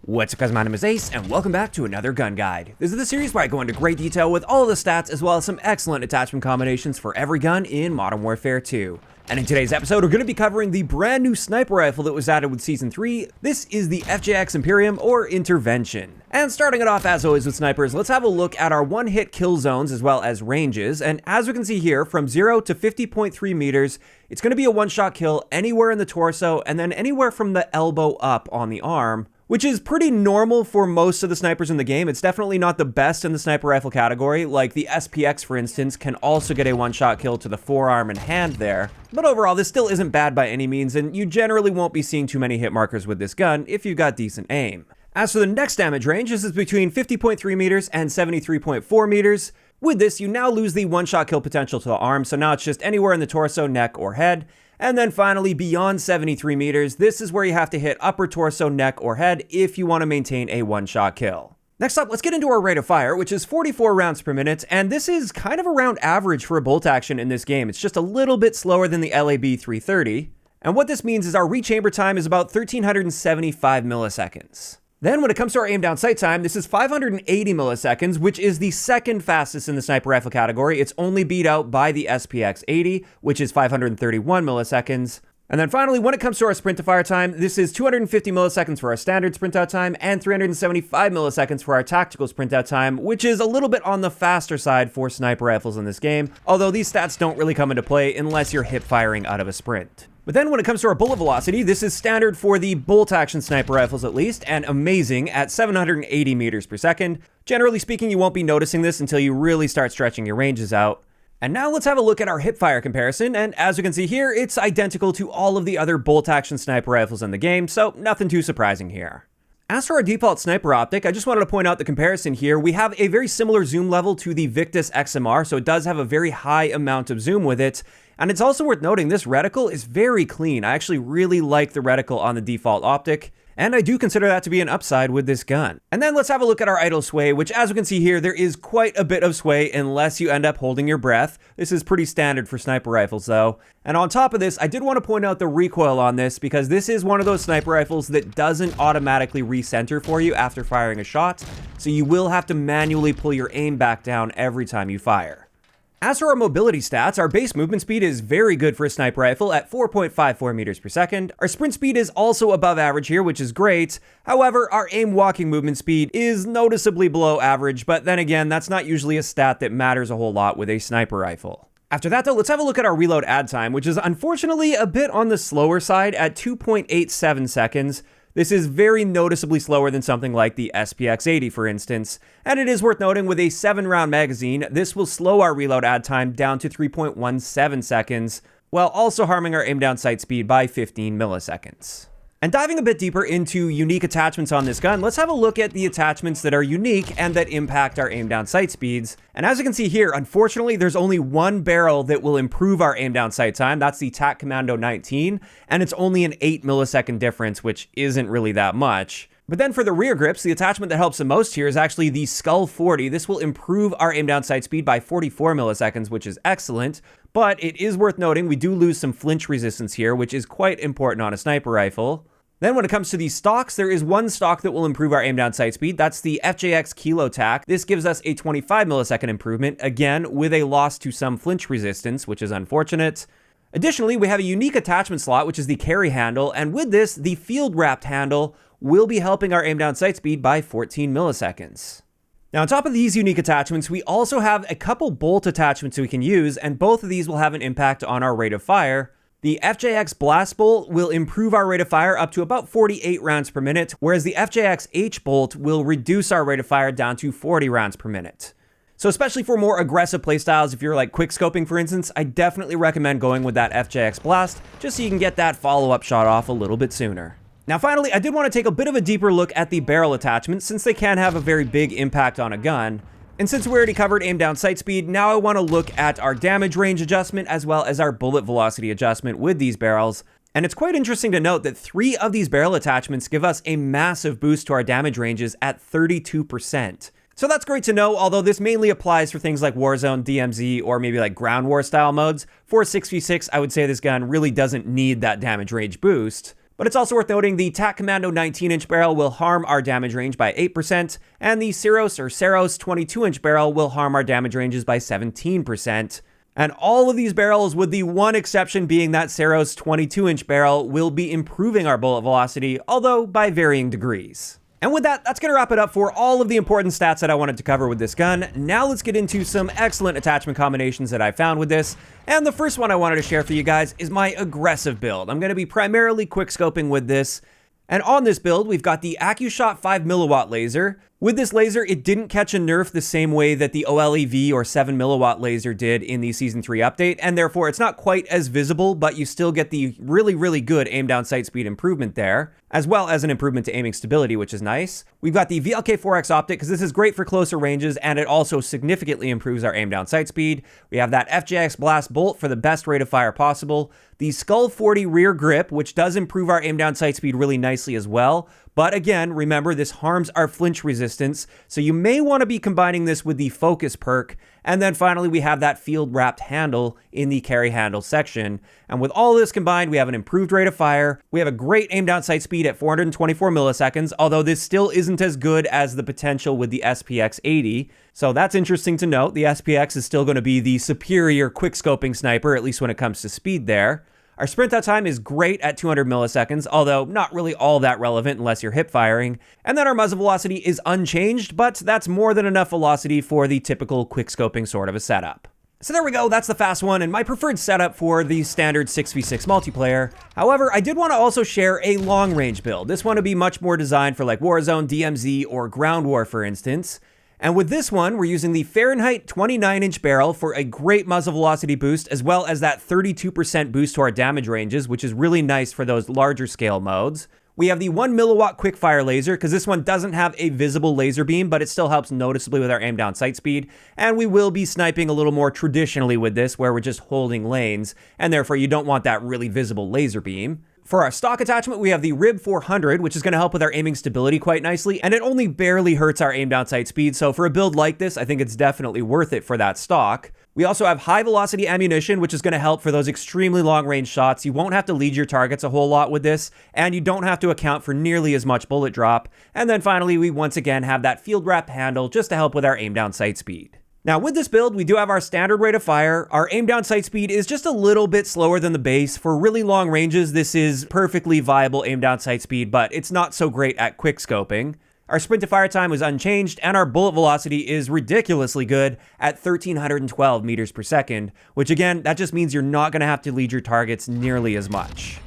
What's up guys, my name is Ace, and welcome back to another gun guide. This is the series where I go into great detail with all of the stats as well as some excellent attachment combinations for every gun in Modern Warfare 2. And in today's episode, we're going to be covering the brand new sniper rifle that was added with Season 3. This is the FJX Imperium, or Intervention. And starting it off as always with snipers, let's have a look at our one-hit kill zones as well as ranges. And as we can see here, from 0 to 50.3 meters, it's going to be a one-shot kill anywhere in the torso and then anywhere from the elbow up on the arm, which is pretty normal for most of the snipers in the game. It's definitely not the best in the sniper rifle category, like the SPX for instance can also get a one-shot kill to the forearm and hand there. But overall, this still isn't bad by any means, and you generally won't be seeing too many hit markers with this gun if you've got decent aim. As for the next damage range, this is between 50.3 meters and 73.4 meters. With this, you now lose the one-shot kill potential to the arm, so now it's just anywhere in the torso, neck, or head. And then finally, beyond 73 meters, this is where you have to hit upper torso, neck, or head if you want to maintain a one-shot kill. Next up, let's get into our rate of fire, which is 44 rounds per minute, and this is kind of around average for a bolt action in this game. It's just a little bit slower than the LAB 330. And what this means is our rechamber time is about 1375 milliseconds. Then when it comes to our aim down sight time, this is 580 milliseconds, which is the second fastest in the sniper rifle category. It's only beat out by the SPX 80, which is 531 milliseconds. And then finally, when it comes to our sprint to fire time, this is 250 milliseconds for our standard sprint out time and 375 milliseconds for our tactical sprint out time, which is a little bit on the faster side for sniper rifles in this game, although these stats don't really come into play unless you're hip firing out of a sprint. But then when it comes to our bullet velocity, this is standard for the bolt action sniper rifles at least, and amazing at 780 meters per second. Generally speaking, you won't be noticing this until you really start stretching your ranges out. And now let's have a look at our hipfire comparison, and as you can see here, it's identical to all of the other bolt action sniper rifles in the game, so nothing too surprising here. As for our default sniper optic, I just wanted to point out the comparison here. We have a very similar zoom level to the Victus XMR, so it does have a very high amount of zoom with it. And it's also worth noting this reticle is very clean. I actually really like the reticle on the default optic, and I do consider that to be an upside with this gun. And then let's have a look at our idle sway, which as we can see here, there is quite a bit of sway unless you end up holding your breath. This is pretty standard for sniper rifles though. And on top of this, I did want to point out the recoil on this because this is one of those sniper rifles that doesn't automatically recenter for you after firing a shot. So you will have to manually pull your aim back down every time you fire. As for our mobility stats, our base movement speed is very good for a sniper rifle at 4.54 meters per second. Our sprint speed is also above average here, which is great. However, our aim walking movement speed is noticeably below average, but then again, that's not usually a stat that matters a whole lot with a sniper rifle. After that though, let's have a look at our reload add time, which is unfortunately a bit on the slower side at 2.87 seconds. This is very noticeably slower than something like the SPX 80 for instance, and it is worth noting with a 7-round magazine, this will slow our reload add time down to 3.17 seconds, while also harming our aim down sight speed by 15 milliseconds. And diving a bit deeper into unique attachments on this gun, let's have a look at the attachments that are unique and that impact our aim down sight speeds. And as you can see here, unfortunately, there's only one barrel that will improve our aim down sight time. That's the TAC Commando 19, and it's only an 8 millisecond difference, which isn't really that much. But then for the rear grips, the attachment that helps the most here is actually the Skull 40. This will improve our aim down sight speed by 44 milliseconds, which is excellent. But it is worth noting we do lose some flinch resistance here, which is quite important on a sniper rifle. Then when it comes to these stocks, there is one stock that will improve our aim down sight speed. That's the FJX Kilo TAC. This gives us a 25 millisecond improvement, again, with a loss to some flinch resistance, which is unfortunate. Additionally, we have a unique attachment slot, which is the carry handle. And with this, the field wrapped handle will be helping our aim down sight speed by 14 milliseconds. Now, on top of these unique attachments, we also have a couple bolt attachments we can use, and both of these will have an impact on our rate of fire. The FJX Blast Bolt will improve our rate of fire up to about 48 rounds per minute, whereas the FJX H Bolt will reduce our rate of fire down to 40 rounds per minute. So especially for more aggressive playstyles, if you're like quick scoping for instance, I definitely recommend going with that FJX Blast, just so you can get that follow-up shot off a little bit sooner. Now finally, I did want to take a bit of a deeper look at the barrel attachments since they can have a very big impact on a gun. And since we already covered aim down sight speed, now I want to look at our damage range adjustment as well as our bullet velocity adjustment with these barrels. And it's quite interesting to note that 3 of these barrel attachments give us a massive boost to our damage ranges at 32%. So that's great to know, although this mainly applies for things like Warzone, DMZ, or maybe like Ground War style modes. For 6v6, I would say this gun really doesn't need that damage range boost. But it's also worth noting the TAC Commando 19-inch barrel will harm our damage range by 8%, and the Seros 22-inch barrel will harm our damage ranges by 17%. And all of these barrels, with the one exception being that Seros 22-inch barrel, will be improving our bullet velocity, although by varying degrees. And with that, that's going to wrap it up for all of the important stats that I wanted to cover with this gun. Now let's get into some excellent attachment combinations that I found with this. And the first one I wanted to share for you guys is my aggressive build. I'm going to be primarily quickscoping with this. And on this build, we've got the AccuShot 5mW laser. With this laser, it didn't catch a nerf the same way that the OLEV or 7mW laser did in the Season 3 update, and therefore it's not quite as visible, but you still get the really good aim down sight speed improvement there, as well as an improvement to aiming stability, which is nice. We've got the VLK4X optic, because this is great for closer ranges, and it also significantly improves our aim down sight speed. We have that FJX blast bolt for the best rate of fire possible. The Skull 40 rear grip, which does improve our aim down sight speed really nicely as well. But again, remember, this harms our flinch resistance, so you may want to be combining this with the focus perk. And then finally, we have that field wrapped handle in the carry handle section. And with all this combined, we have an improved rate of fire. We have a great aim down sight speed at 424 milliseconds, although this still isn't as good as the potential with the SPX 80. So that's interesting to note. The SPX is still going to be the superior quickscoping sniper, at least when it comes to speed there. Our Sprintout Time is great at 200 milliseconds, although not really all that relevant unless you're hip firing. And then our muzzle velocity is unchanged, but that's more than enough velocity for the typical quickscoping sort of a setup. So there we go, that's the fast one and my preferred setup for the standard 6v6 multiplayer. However, I did want to also share a long range build. This one would be much more designed for like Warzone, DMZ, or Ground War, for instance. And with this one, we're using the Fahrenheit 29-inch barrel for a great muzzle velocity boost, as well as that 32% boost to our damage ranges, which is really nice for those larger scale modes. We have the 1mW quickfire laser, because this one doesn't have a visible laser beam, but it still helps noticeably with our aim down sight speed. And we will be sniping a little more traditionally with this, where we're just holding lanes, and therefore you don't want that really visible laser beam. For our stock attachment, we have the Rib 400, which is going to help with our aiming stability quite nicely, and it only barely hurts our aim down sight speed, so for a build like this, I think it's definitely worth it for that stock. We also have high velocity ammunition, which is going to help for those extremely long range shots. You won't have to lead your targets a whole lot with this, and you don't have to account for nearly as much bullet drop. And then finally, we once again have that field wrap handle just to help with our aim down sight speed. Now with this build, we do have our standard rate of fire. Our aim down sight speed is just a little bit slower than the base. For really long ranges, this is perfectly viable aim down sight speed, but it's not so great at quick scoping. Our sprint to fire time was unchanged, and our bullet velocity is ridiculously good at 1312 meters per second, which again, that just means you're not going to have to lead your targets nearly as much.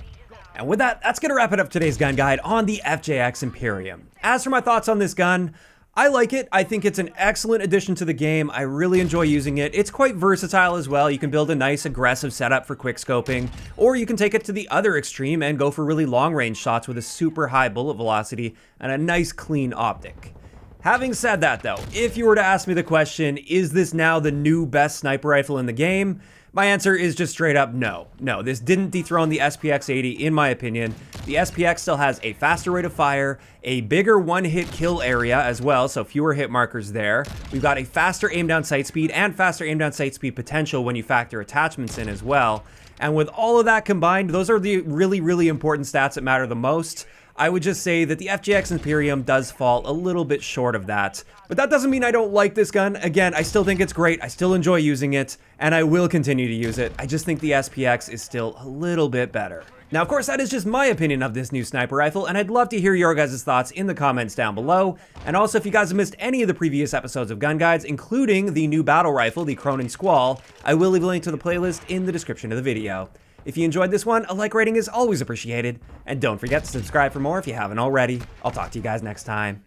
And with that, that's going to wrap it up today's gun guide on the FJX Imperium. As for my thoughts on this gun, I like it. I think it's an excellent addition to the game. I really enjoy using it. It's quite versatile as well. You can build a nice aggressive setup for quick scoping, or you can take it to the other extreme and go for really long range shots with a super high bullet velocity and a nice clean optic. Having said that though, if you were to ask me the question, is this now the new best sniper rifle in the game? My answer is just straight up no. No, this didn't dethrone the SPX 80 in my opinion. The SPX still has a faster rate of fire, a bigger one-hit kill area as well, so fewer hit markers there. We've got a faster aim down sight speed and faster aim down sight speed potential when you factor attachments in as well. And with all of that combined, those are the really important stats that matter the most. I would just say that the FJX Imperium does fall a little bit short of that. But that doesn't mean I don't like this gun. Again, I still think it's great. I still enjoy using it, and I will continue to use it. I just think the SPX is still a little bit better. Now, of course, that is just my opinion of this new sniper rifle, and I'd love to hear your guys' thoughts in the comments down below. And also, if you guys have missed any of the previous episodes of Gun Guides, including the new battle rifle, the Cronin Squall, I will leave a link to the playlist in the description of the video. If you enjoyed this one, a like rating is always appreciated. And don't forget to subscribe for more if you haven't already. I'll talk to you guys next time.